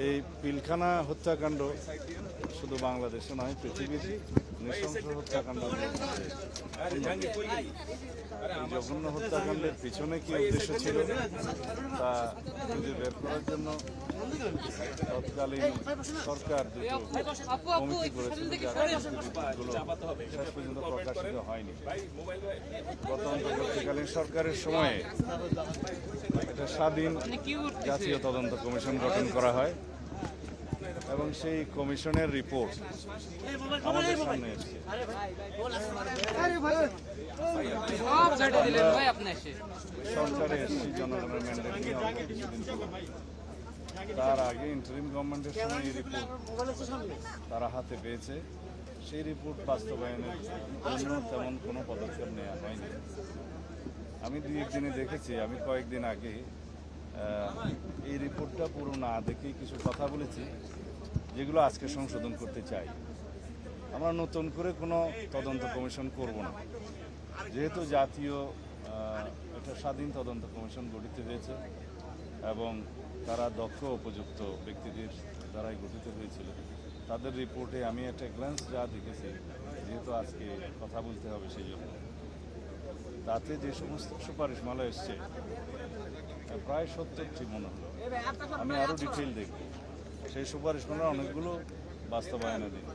এই পিলখানা হত্যাকাণ্ড শুধু বাংলাদেশে নয়, পৃথিবীর নৃশংস হত্যাকাণ্ড। এই জঘন্য হত্যাকাণ্ডের পিছনে কি উদ্দেশ্য ছিল তা খুঁজে বের করার জন্য তৎকালীন সরকার দুটো কমিটি করেছিল, যাগুলো শেষ পর্যন্ত প্রকাশিত হয়নি। গত অন্তর্বর্তীকালীন সরকারের সময়ে একটা স্বাধীন জাতীয় তদন্ত কমিশন গঠন করা হয় এবং সেই কমিশনের রিপোর্ট আমাদের সামনে এসেছে। সরকারে এসেছি জনগণের ম্যান্ডেট নিয়ে অল্প কিছুদিন পর। তার আগে ইন্টারিম গভর্নমেন্টের সময় এই রিপোর্ট তারা হাতে পেয়েছে। সেই রিপোর্ট বাস্তবায়নের জন্য তেমন কোনো পদক্ষেপ নেওয়া হয়নি। আমি দুই একদিনে দেখেছি, আমি কয়েকদিন আগে এই রিপোর্টটা পুরো না দেখেই কিছু কথা বলেছি যেগুলো আজকে সংশোধন করতে চাই। আমরা নতুন করে কোনো তদন্ত কমিশন করব না, যেহেতু জাতীয় একটা স্বাধীন তদন্ত কমিশন গঠিত হয়েছে এবং তারা দক্ষ উপযুক্ত ব্যক্তিদের দ্বারাই গঠিত হয়েছিল। তাদের রিপোর্টে আমি একটা গ্ল্যান্স যা দেখেছি, যেহেতু আজকে কথা বলতে হবে সেই জন্য, তাতে যে সমস্ত সুপারিশমালা এসছে প্রায় 70টি মনে হলো। আমি আরও ডিটেইল দেখব। সেই সুপারিশমালার অনেকগুলো বাস্তবায়নের দিন।